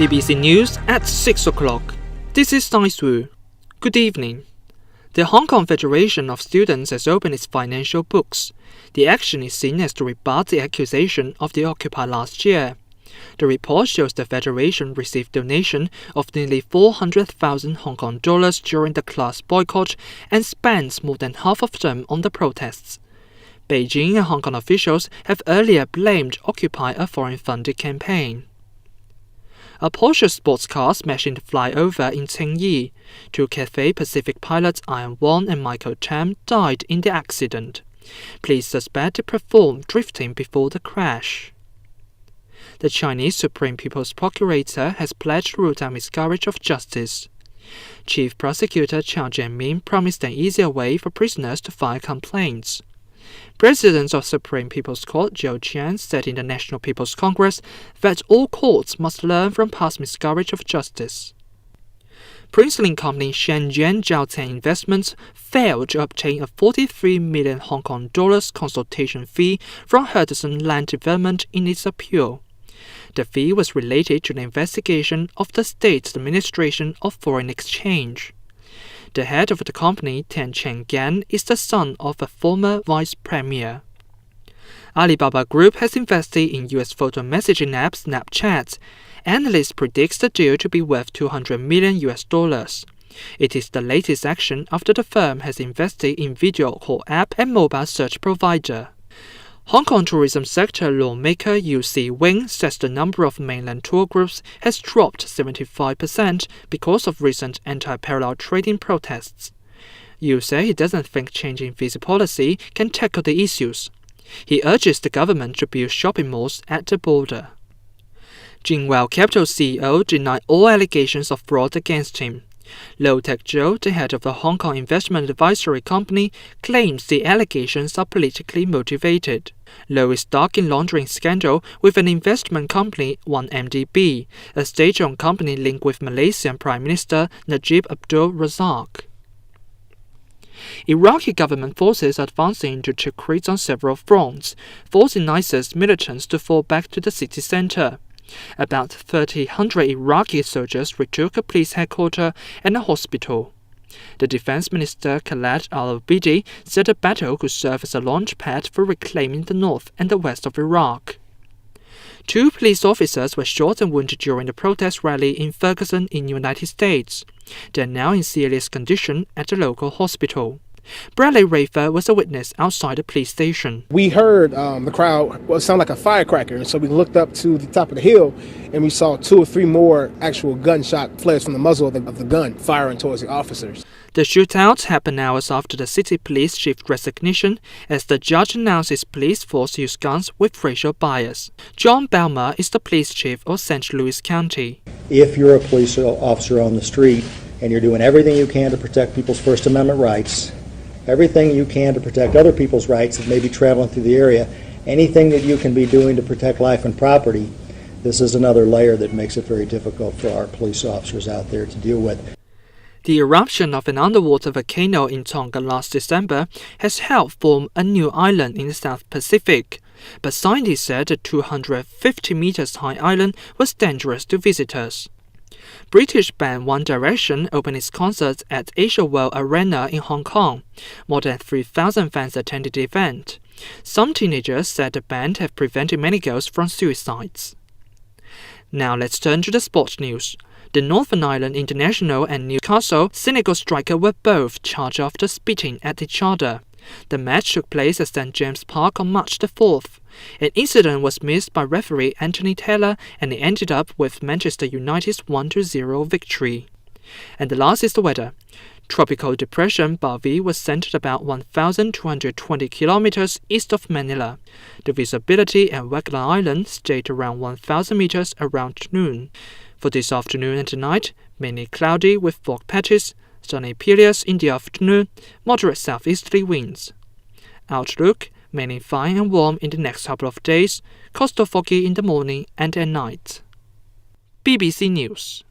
BBC News at 6 o'clock. This is Sice Wu. Good evening. The Hong Kong Federation of Students has opened its financial books. The action is seen as to rebut the accusation of the Occupy last year. The report shows the Federation received donation of nearly 400,000 Hong Kong dollars during the class boycott and spends more than half of them on the protests. Beijing and Hong Kong officials have earlier blamed Occupy a foreign-funded campaign. A Porsche sports car smashed into flyover in Tsingyi. Two Cathay Pacific pilots Ian Wong and Michael Tam died in the accident. Police suspect they performed drifting before the crash. The Chinese Supreme People's Procurator has pledged to root out miscarriage of justice. Chief Prosecutor Chow Jianmin promised an easier way for prisoners to file complaints. President of Supreme People's Court Zhou Qian said in the National People's Congress that all courts must learn from past miscarriage of justice. Princeling company Shenzhen Jiaotan Investments failed to obtain a 43 million Hong Kong dollars consultation fee from Henderson Land Development in its appeal. The fee was related to the investigation of the State Administration of Foreign Exchange. The head of the company, Tian Chenggan, is the son of a former vice premier. Alibaba Group has invested in U.S. photo messaging app Snapchat. Analysts predict the deal to be worth $200 million. It is the latest action after the firm has invested in video call app and mobile search provider. Hong Kong tourism sector lawmaker Yu Si-wing says the number of mainland tour groups has dropped 75% because of recent anti-parallel trading protests. Yu said he doesn't think changing visa policy can tackle the issues. He urges the government to build shopping malls at the border. Jinwell Capital CEO denied all allegations of fraud against him. Low-Tech Joe, the head of the Hong Kong Investment Advisory Company, claims the allegations are politically motivated. Low is stuck in laundering scandal with an investment company, 1MDB, a state-owned company linked with Malaysian Prime Minister Najib Abdul Razak. Iraqi government forces are advancing into Tikrit on several fronts, forcing ISIS militants to fall back to the city center. About 300 Iraqi soldiers retook a police headquarters and a hospital. The defense minister Khaled al-Obidi said the battle could serve as a launch pad for reclaiming the north and the west of Iraq. Two police officers were shot and wounded during the protest rally in Ferguson in the United States. They are now in serious condition at the local hospital. Bradley Rayford was a witness outside the police station. We heard the crowd sound like a firecracker, and so we looked up to the top of the hill and we saw 2 or 3 more actual gunshot flares from the muzzle of the gun firing towards the officers. The shootout happened hours after the city police chief resignation as the judge announced his police force used guns with racial bias. John Belmer is the police chief of St. Louis County. If you're a police officer on the street and you're doing everything you can to protect people's First Amendment rights, everything you can to protect other people's rights that may be traveling through the area, anything that you can be doing to protect life and property, this is another layer that makes it very difficult for our police officers out there to deal with. The eruption of an underwater volcano in Tonga last December has helped form a new island in the South Pacific, but scientists said the 250 meters high island was dangerous to visitors. British band One Direction opened its concert at Asia World Arena in Hong Kong. More than 3,000 fans attended the event. Some teenagers said the band have prevented many girls from suicides. Now let's turn to the sports news. The Northern Ireland International and Newcastle Senegal striker were both charged after spitting at each other. The match took place at St. James Park on March the 4th. An incident was missed by referee Anthony Taylor and it ended up with Manchester United's 1-0 victory. And the last is the weather. Tropical depression Barbie was centered about 1,220 kilometers east of Manila. The visibility at Wagler Island stayed around 1,000 meters around noon. For this afternoon and tonight, mainly cloudy with fog patches, sunny periods in the afternoon, moderate southeasterly winds. Outlook, mainly fine and warm in the next couple of days, coastal foggy in the morning and at night. BBC News.